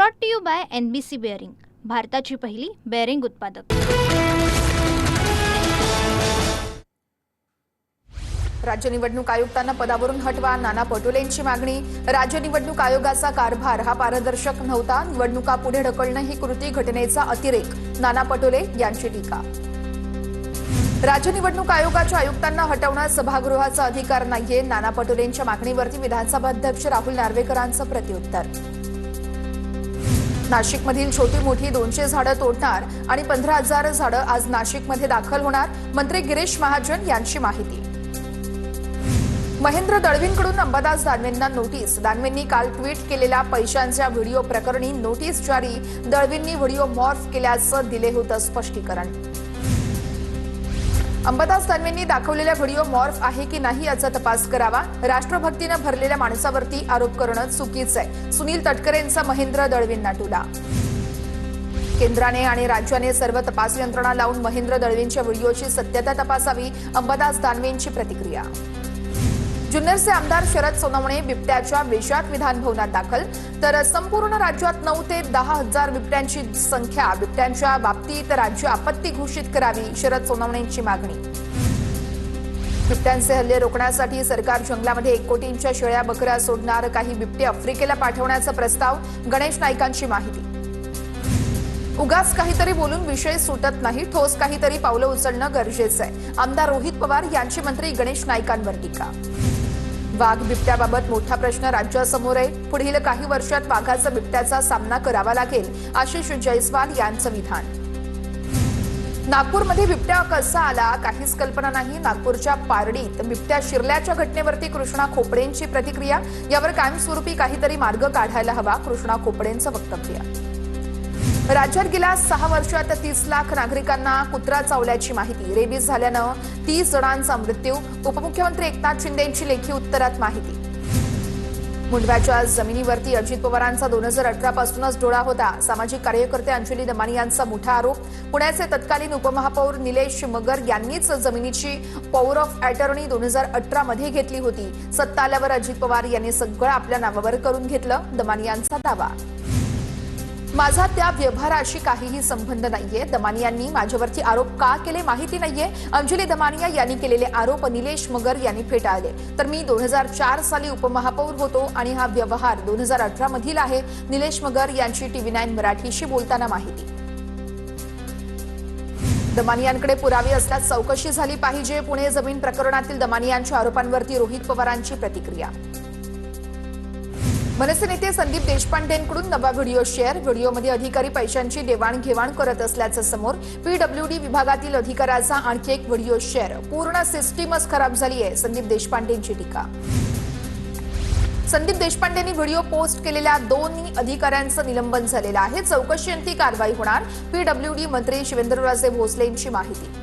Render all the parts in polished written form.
Brought to you by NBC bearing, भारताची पहिली bearing उत्पादक। राज्य निवडणूक आयुक्तांना पदावरून हटवा, नाना पटोलेंची मागणी। राज्य निवडणूक आयोगाचा कारभार हा पारदर्शक नव्हता, निवडणुका पुढे ढकलणं ही कृती घटनेचा अतिरेक, नाना पटोले यांची टीका। राज्य निवडणूक आयोगाच्या आयुक्तांना हटवण्यास सभागृहाचा अधिकार नाहीये, नाना पटोलेंच्या मागणीवरती विधानसभा अध्यक्ष राहुल नार्वेकरांचं प्रत्युत्तर। नाशिकमधील छोटी मोठी 200 झाडं तोडणार आणि 15,000 झाडं आज नाशिकमध्ये दाखल होणार, मंत्री गिरीश महाजन यांची माहिती। महेंद्र दळवींकडून अंबादास दानवेंना नोटीस, दानवेंनी काल ट्विट केलेल्या पैशांच्या व्हिडिओ प्रकरणी नोटीस जारी, दळवींनी व्हिडिओ मॉर्फ केल्याचं दिले होतं स्पष्टीकरण। अंबादास दानवेंनी दाखवलेला व्हिडिओ मॉर्फ आहे की नाही याचा तपास करावा, राष्ट्रभक्तीनं भरलेल्या माणसावरती आरोप करणं चुकीचं आहे, सुनील तटकरेंचा महेंद्र दळवींना टोला। केंद्राने आणि राज्याने सर्व तपास यंत्रणा लावून महेंद्र दळवींच्या व्हिडिओची सत्यता तपासावी, अंबादास दानवेंची प्रतिक्रिया। जुन्नरचे आमदार शरद सोनवणे बिबट्याच्या वेशात विधानभवनात दाखल, तर संपूर्ण राज्यात 9 ते 10,000 बिबट्यांची संख्या, बिबट्यांच्या बाबतीत राज्य आपत्ती घोषित करावी, शरद सोनवणेंची मागणी। बिबट्यांचे हल्ले रोखण्यासाठी सरकार जंगलामध्ये 1 कोटींच्या शेळ्या बकऱ्या सोडणार, काही बिबटे आफ्रिकेला पाठवण्याचा प्रस्ताव, गणेश नाईकांची माहिती। उगाच काहीतरी बोलून विषय सुटत नाही, ठोस काहीतरी पावलं उचलणं गरजेचं आहे, आमदार रोहित पवार यांची मंत्री गणेश नाईकांवर टीका। वाघ बिबट्याबाबत मोठा प्रश्न राज्यासमोर आहे, पुढील काही वर्षात वाघाचा बिबट्याचा सामना करावा लागेल, आशिष जयस्वाल यांचं विधान। नागपूरमध्ये बिबट्या कसा आला काहीच कल्पना नाही, नागपूरच्या पारडीत बिबट्या शिरल्याच्या घटनेवरती कृष्णा खोपडेंची प्रतिक्रिया, यावर कायमस्वरूपी काहीतरी मार्ग काढायला हवा, कृष्णा खोपडेंचं वक्तव्य। राज्यात गेल्या 6 वर्षात 30 लाख नागरिकांना कुत्रा चावल्याची माहिती, रेबीज झाल्यानं 30 जणांचा मृत्यू, उपमुख्यमंत्री एकनाथ शिंदेंची लेखी उत्तरात माहिती। मुंडव्याच्या जमिनीवरती अजित पवारांचा 2018 पासूनच डोळा होता, सामाजिक कार्यकर्ते अंजली दमानी यांचा मोठा आरोप, पुण्याचे तत्कालीन उपमहापौर निलेश मगर यांनीच जमिनीची पॉवर ऑफ अटर्नी 2018 मध्ये घेतली होती, सत्ता आल्यावर अजित पवार यांनी सगळं आपल्या नावावर करून घेतलं, दमानी यांचा दावा। माझा त्या व्यवहाराशी काहीही संबंध नाहीये, दमानी यांनी माझ्यावरती आरोप का केले माहिती नाहीये, अंजली दमानिया यांनी केलेले आरोप निलेश मगर यांनी फेटाळले, तर मी 2004 साली उपमहापौर होतो आणि हा व्यवहार 2018 मधील आहे, निलेश मगर यांची TV9 मराठीशी बोलताना माहिती। दमानियांकडे पुरावे असल्यास चौकशी झाली पाहिजे, पुणे जमीन प्रकरणातील दमानियांच्या आरोपांवरती रोहित पवारांची प्रतिक्रिया। मनसे नेते संदीप देशपांडेंकडून नवा व्हिडिओ शेअर, व्हिडिओमध्ये अधिकारी पैशांची देवाणघेवाण करत असल्याचं समोर, PWD विभागातील अधिकाऱ्याचा आणखी एक व्हिडिओ शेअर, पूर्ण सिस्टीमच खराब झाली आहे, संदीप देशपांडेंची टीका। संदीप देशपांडेंनी व्हिडिओ पोस्ट केलेल्या 2 अधिकाऱ्यांचं निलंबन झालेलं आहे, चौकशीअंती कारवाई होणार, PWD मंत्री शिवेंद्रराजे भोसलेंची माहिती।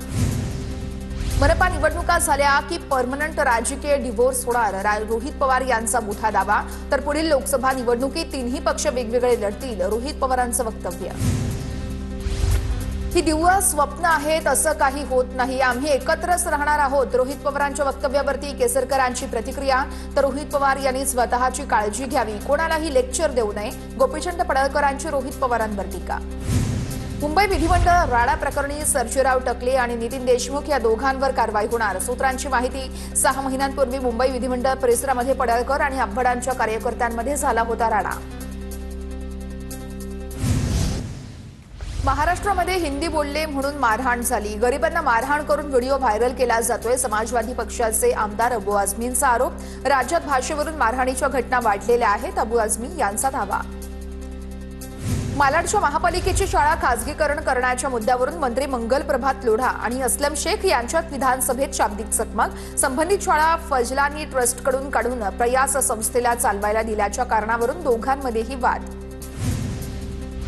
मनपा निवडणुका झाल्या की परमनंट राजकीय डिव्होर्स होणार, रोहित पवार यांचा मोठा दावा, तर पुढील लोकसभा निवडणुकीत 3ही पक्ष वेगवेगळे लढतील, रोहित पवारांचं वक्तव्य। ही दिवस स्वप्न आहेत असं काही होत नाही, आम्ही एकत्रच राहणार आहोत, रोहित पवारांच्या वक्तव्यावरती केसरकरांची प्रतिक्रिया, तर रोहित पवार यांनी स्वतःची काळजी घ्यावी, कोणालाही लेक्चर देऊ नये, गोपीचंद पडळकरांची रोहित पवारांवर टीका। मुंबई विधिमंडळ राडा प्रकरणी सर्जेराव टकले आणि नितीन देशमुख या दोघांवर कारवाई होणार, सूत्रांची माहिती। 6 महिन्यांपूर्वी मुंबई विधिमंडळ परिसरामध्ये पडळकर आणि आंबडांच्या कार्यकर्त्यांमध्ये झाला होता राडा। महाराष्ट्रामध्ये हिंदी बोलले म्हणून मारहाण झाली, गरिबांना मारहाण करून व्हिडिओ व्हायरल केला जातोय, समाजवादी पक्षाचे आमदार अबू आझमींचा आरोप, राज्यात भाषेवरून मारहाणीच्या घटना वाढलेल्या आहेत, अबू आझमी यांचा दावा। मालाडच्या महापालिकेची शाळा खासगीकरण करण्याच्या मुद्द्यावरून मंत्री मंगल प्रभात लोढा आणि अस्लम शेख यांच्यात विधानसभेत शाब्दिक चकमक, संबंधित शाळा फजलानी ट्रस्टकडून काढून प्रयास संस्थेला चालवायला दिल्याच्या कारणावरून दोघांमध्येही वाद।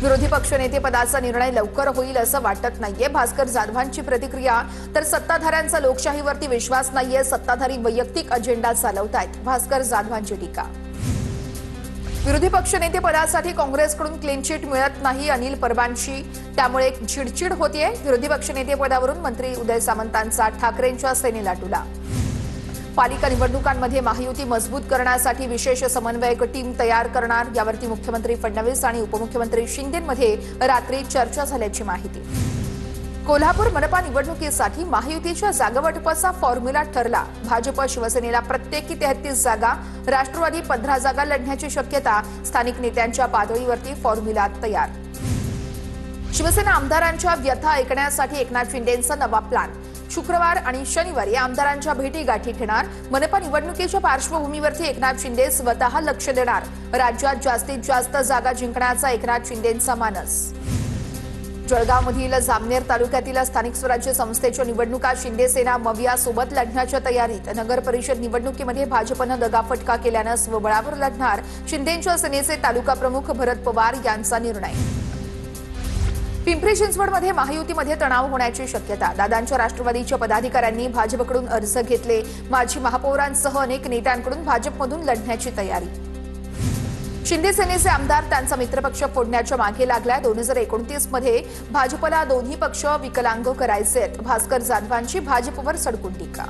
विरोधी पक्षनेते पदाचा निर्णय लवकर होईल असं वाटत नाहीये, भास्कर जाधवांची प्रतिक्रिया, तर सत्ताधाऱ्यांचा लोकशाहीवरती विश्वास नाहीये, सत्ताधारी वैयक्तिक अजेंडा चालवतायत, भास्कर जाधवांची टीका। विरोधी पक्षनेते पदासाठी काँग्रेसकडून क्लीन चिट मिळत नाही, अनिल परबांची, त्यामुळे चिडचिड होतीये, विरोधी पक्षनेते पदावरून मंत्री उदय सामंतांचा ठाकरेंच्या सेनेला टुला। पालिका निवडणुकांमध्ये महायुती मजबूत करण्यासाठी विशेष समन्वयक टीम तयार करणार, यावरती मुख्यमंत्री फडणवीस आणि उपमुख्यमंत्री शिंदेंमध्ये रात्री चर्चा झाल्याची माहिती. कोल्हापूर मनपा निवडणुकीसाठी महायुतीच्या जागावाटपाचा फॉर्म्युला ठरला. भाजप शिवसेनेला प्रत्येकी 33 जागा, राष्ट्रवादी 15 जागा लढण्याची शक्यता. स्थानिक नेत्यांच्या पातळीवरती फॉर्म्युला तयार. शिवसेना आमदारांच्या व्यथा ऐकण्यासाठी एकनाथ शिंदेंचा नवा प्लॅन. शुक्रवार आणि शनिवारी आमदारांच्या भेटीगाठी घेणार. मनपा निवडणुकीच्या पार्श्वभूमीवरती एकनाथ शिंदे स्वतः लक्ष देणार. राज्यात जास्तीत जास्त जागा जिंकण्याचा एकनाथ शिंदेंचा मानस. जळगावमधील जामनेर तालुक्यातील स्थानिक स्वराज्य संस्थेच्या निवडणुका शिंदे सेना मविया सोबत लढण्याच्या तयारीत. नगर परिषद निवडणुकीमध्ये भाजपनं दगाफटका केल्यानं स्वबळावर लढणार. शिंदेंच्या सेनेचे तालुका प्रमुख भरत पवार यांचा निर्णय. पिंपरी चिंचवडमध्ये महायुतीमध्ये तणाव होण्याची शक्यता. दादांच्या राष्ट्रवादीच्या पदाधिकाऱ्यांनी भाजपकडून अर्ज घेतले. माजी महापौरांसह अनेक नेत्यांकडून भाजपमधून लढण्याची तयारी. शिंदे सेनेचे आमदार त्यांचा मित्रपक्ष फोडण्याच्या मागे लागलाय. 2029 मध्ये भाजपला दोन्ही पक्ष विकलांग करायचेत. भास्कर जाधवांची भाजपवर सडकून टीका.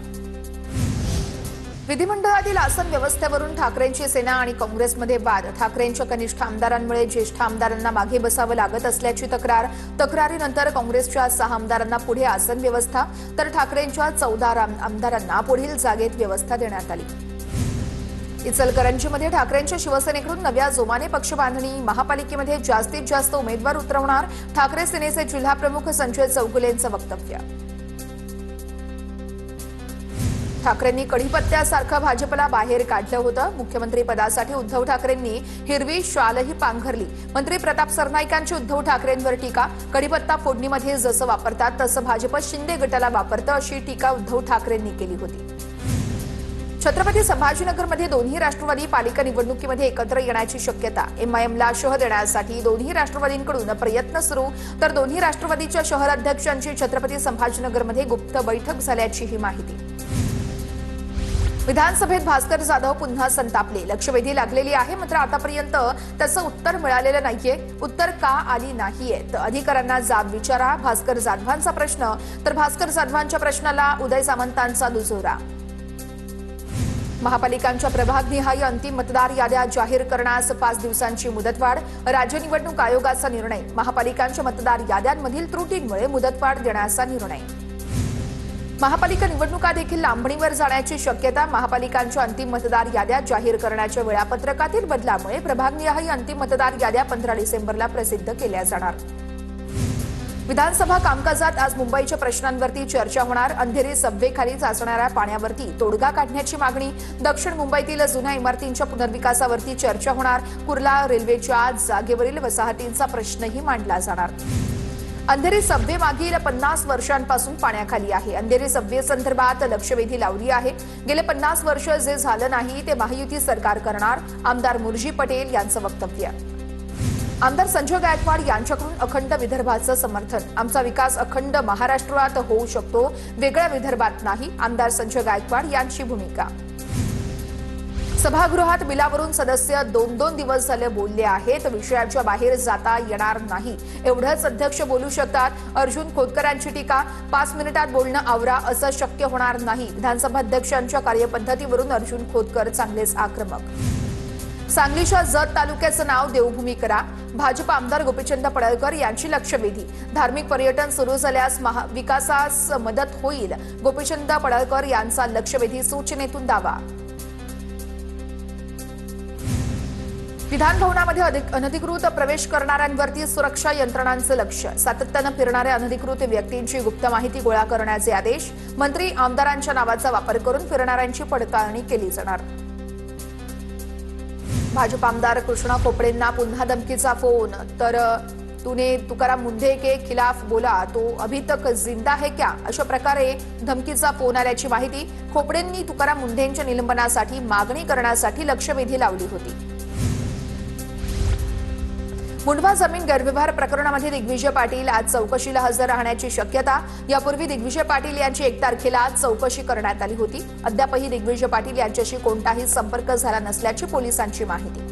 विधिमंडळातील आसन व्यवस्थेवरून ठाकरेंची सेना आणि काँग्रेसमध्ये वाद. ठाकरेंच्या कनिष्ठ आमदारांमुळे ज्येष्ठ आमदारांना मागे बसावं लागत असल्याची तक्रार. तक्रारीनंतर काँग्रेसच्या 6 आमदारांना पुढे आसन व्यवस्था, तर ठाकरेंच्या 14 आमदारांना पुढील जागेत व्यवस्था देण्यात आली. इचलकरंजीमध्ये ठाकरेंच्या शिवसेनेकडून नव्या जोमाने पक्ष बांधणी. महापालिकेमध्ये जास्तीत जास्त उमेदवार उतरवणार. ठाकरे सेनेचे जिल्हा प्रमुख संजय चौगुलेंचं वक्तव्य. ठाकरेंनी कढीपत्त्यासारखं भाजपला बाहेर काढलं होतं. मुख्यमंत्री पदासाठी उद्धव ठाकरेंनी हिरवी शालही पांघरली. मंत्री प्रताप सरनाईकांची उद्धव ठाकरेंवर टीका. कढीपत्ता फोडणीमध्ये जसं वापरतात तसं भाजप शिंदे गटाला वापरतं, अशी टीका उद्धव ठाकरेंनी केली होती. छत्रपती संभाजीनगरमध्ये दोन्ही राष्ट्रवादी पालिका निवडणुकीमध्ये एकत्र येण्याची शक्यता. एमआयएमला शह देण्यासाठी दोन्ही राष्ट्रवादींकडून प्रयत्न सुरू, तर दोन्ही राष्ट्रवादीच्या शहर अध्यक्षांची छत्रपती संभाजीनगरमध्ये गुप्त बैठक झाल्याची ही माहिती. विधानसभेत भास्कर जाधव पुन्हा संतापले. लक्षवेधी लागलेली आहे, मात्र आतापर्यंत त्याचं उत्तर मिळालेलं नाहीये. उत्तर का आली नाहीये अधिकाऱ्यांना जाब विचारा. भास्कर जाधवांचा प्रश्न, तर भास्कर जाधवांच्या प्रश्नाला उदय सामंतांचा दुजोरा. महापालिकांच्या प्रभागनिहाय अंतिम मतदार याद्या जाहीर करण्यास 5 दिवसांची मुदतवाढ. राज्य निवडणूक आयोगाचा निर्णय. महापालिकांच्या मतदार याद्यांमधील त्रुटींमुळे मुदतवाढ देण्याचा निर्णय. महापालिका निवडणुका देखील लांबणीवर जाण्याची शक्यता. महापालिकांच्या अंतिम मतदार याद्या जाहीर करण्याच्या वेळापत्रकातील बदलामुळे प्रभागनिहाय अंतिम मतदार याद्या 15 डिसेंबरला प्रसिद्ध केल्या जाणार. विधानसभा कामकाजात आज मुंबईच्या प्रश्नांवरती चर्चा होणार. अंधेरी सबवेखाली साचणाऱ्या पाण्यावरती तोडगा काढण्याची मागणी. दक्षिण मुंबईतील जुन्या इमारतींच्या पुनर्विकासावरती चर्चा होणार. कुर्ला रेल्वेच्या जागेवरील वसाहतींचा प्रश्नही मांडला जाणार. अंधेरी सबवे मागील 50 वर्षांपासून पाण्याखाली आहे. अंधेरी सबवे संदर्भात लक्षवेधी लावली आहे. गेले 50 वर्ष जे झालं नाही ते महायुती सरकार करणार. आमदार मुर्जी पटेल यांचं वक्तव्य. आमदार संजय गायकवाड यांच्याकडून अखंड विदर्भाचं समर्थन. आमचा विकास अखंड महाराष्ट्रात होऊ शकतो, वेगळ्या विदर्भात नाही. आमदार संजय गायकवाड यांची भूमिका. सभागृहात बिलावरून सदस्य 2-2 दिवस झाले बोलले आहेत. विषयाच्या बाहेर जाता येणार नाही, एवढंच अध्यक्ष बोलू शकतात. अर्जुन खोतकरांची टीका. 5 मिनिटात बोलणं आवरा असं शक्य होणार नाही. विधानसभा अध्यक्षांच्या कार्यपद्धतीवरून अर्जुन खोतकर चांगलेच आक्रमक. सांगलीच्या जत तालुक्याचं नाव देवभूमी करा. भाजप आमदार गोपीचंद पडळकर यांची लक्षवेधी. धार्मिक पर्यटन सुरू झाल्यास विकासास मदत होईल. गोपीचंद पडळकर यांचा लक्षवेधी सूचनेतून दावा. विधान भवनामध्ये अनधिकृत प्रवेश करणाऱ्यांवरती सुरक्षा यंत्रणांचं लक्ष. सातत्यानं फिरणाऱ्या अनधिकृत व्यक्तींची गुप्त माहिती गोळा करण्याचे आदेश. मंत्री आमदारांच्या नावाचा वापर करून फिरणाऱ्यांची पडताळणी केली जाणार. भाजप आमदार कृष्णा खोपडेंना पुन्हा धमकीचा फोन. तर तूने तुकाराम मुंढे के खिलाफ बोला तो अभी तक जिंदा है क्या, अशा प्रकारे धमकीचा फोन आल्याची माहिती. खोपडेंनी तुकाराम मुंढेंच्या निलंबनासाठी मागणी करण्यासाठी लक्षवेधी लावली होती. मुंढवा जमीन गैरव्यवहार प्रकरणामध्ये दिग्विजय पाटील आज चौकशीला हजर राहण्याची शक्यता. यापूर्वी दिग्विजय पाटील यांची 1 तारखेला चौकशी करण्यात आली होती. अद्यापही दिग्विजय पाटील यांच्याशी कोणताही संपर्क झाला नसल्याची पोलिसांची माहिती.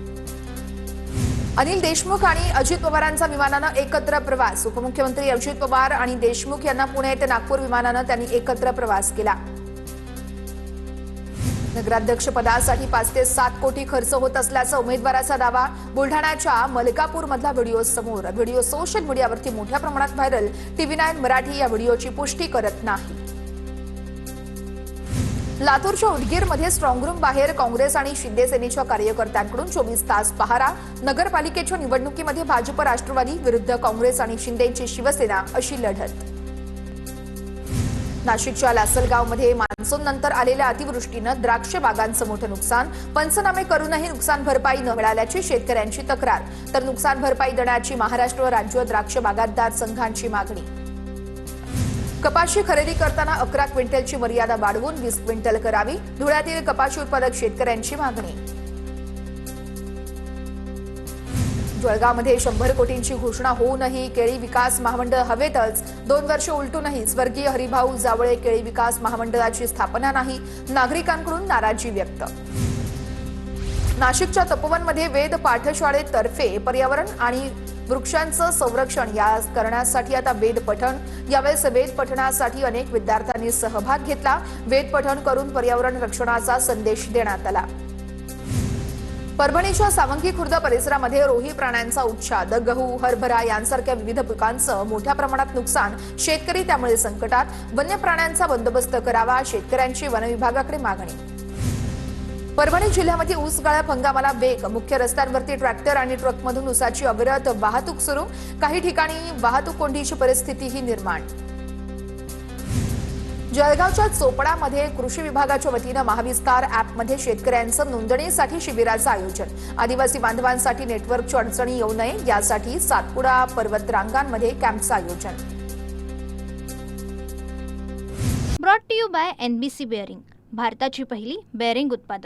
अनिल देशमुख आणि अजित पवारांचा विमानानं एकत्र प्रवास. उपमुख्यमंत्री अजित पवार आणि देशमुख यांना पुणे ते नागपूर विमानानं त्यांनी एकत्र प्रवास केला. नगराध्यक्षपदासाठी 5 ते 7 कोटी खर्च होत असल्याचा उमेदवाराचा दावा. बुलढाण्याच्या मलकापूरमधला व्हिडिओ समोर. व्हिडिओ सोशल मीडियावरती मोठ्या प्रमाणात व्हायरल. TV9 मराठी या व्हिडिओची पुष्टी करत नाही. लातूरच्या उदगीरमध्ये स्ट्रॉंग रूम बाहेर काँग्रेस आणि शिंदे सेनेच्या कार्यकर्त्यांकडून 24 तास पहारा. नगरपालिकेच्या निवडणुकीमध्ये भाजप राष्ट्रवादी विरुद्ध काँग्रेस आणि शिंदेची शिवसेना अशी लढत. नाशिकच्या लासलगावमध्ये मान्सूननंतर आलेल्या अतिवृष्टीनं द्राक्ष बागांचं मोठं नुकसान. पंचनामे करूनही नुकसान भरपाई न मिळाल्याची शेतकऱ्यांची तक्रार. तर नुकसान भरपाई देण्याची महाराष्ट्र राज्य द्राक्ष बागायतदार संघांची मागणी. कपाशी खरेदी करताना 11 क्विंटलची मर्यादा वाढवून 20 क्विंटल करावी. धुळ्यातील कपाशी उत्पादक शेतकऱ्यांची मागणी. जळगावमध्ये 100 कोटींची घोषणा होऊनही केळी विकास महामंडळ हवेतच. 2 वर्ष उलटूनही स्वर्गीय हरिभाऊ जावळे केळी विकास महामंडळाची स्थापना नाही. नागरिकांकडून नाराजी व्यक्त. नाशिकच्या तपोवनमध्ये वेद पाठशाळेतर्फे पर्यावरण आणि वृक्षांचं संरक्षण करण्यासाठी आता वेद पठण. यावेळेस वेद पठणासाठी अनेक विद्यार्थ्यांनी सहभाग घेतला. वेद पठण करून पर्यावरण रक्षणाचा संदेश देण्यात आला. परभणीच्या सावंगी खुर्द परिसरामध्ये रोही प्राण्यांचा उच्छाद. गहू, हरभरा यांसारख्या विविध पिकांचं मोठ्या प्रमाणात नुकसान. शेतकरी त्यामुळे संकटात. वन्य प्राण्यांचा बंदोबस्त करावा, शेतकऱ्यांची वनविभागाकडे मागणी. परभणी जिल्ह्यामध्ये ऊस गाळप हंगामाला वेग. मुख्य रस्त्यांवरती ट्रॅक्टर आणि ट्रकमधून ऊसाची अविरत वाहतूक सुरू. काही ठिकाणी वाहतूक कोंडीची परिस्थितीही निर्माण. जळगावच्या चोपडामध्ये कृषी विभागाच्या वतीनं महाविस्तार ॲपमध्ये शेतकऱ्यांचं नोंदणीसाठी शिबिराचं आयोजन. आदिवासी बांधवांसाठी नेटवर्कची अडचणी येऊ नये यासाठी सातपुडा पर्वत रांगांमध्ये कॅम्पचं आयोजन. Brought to you by NBC bearing, भारताची पहिली बेअरिंग उत्पादक.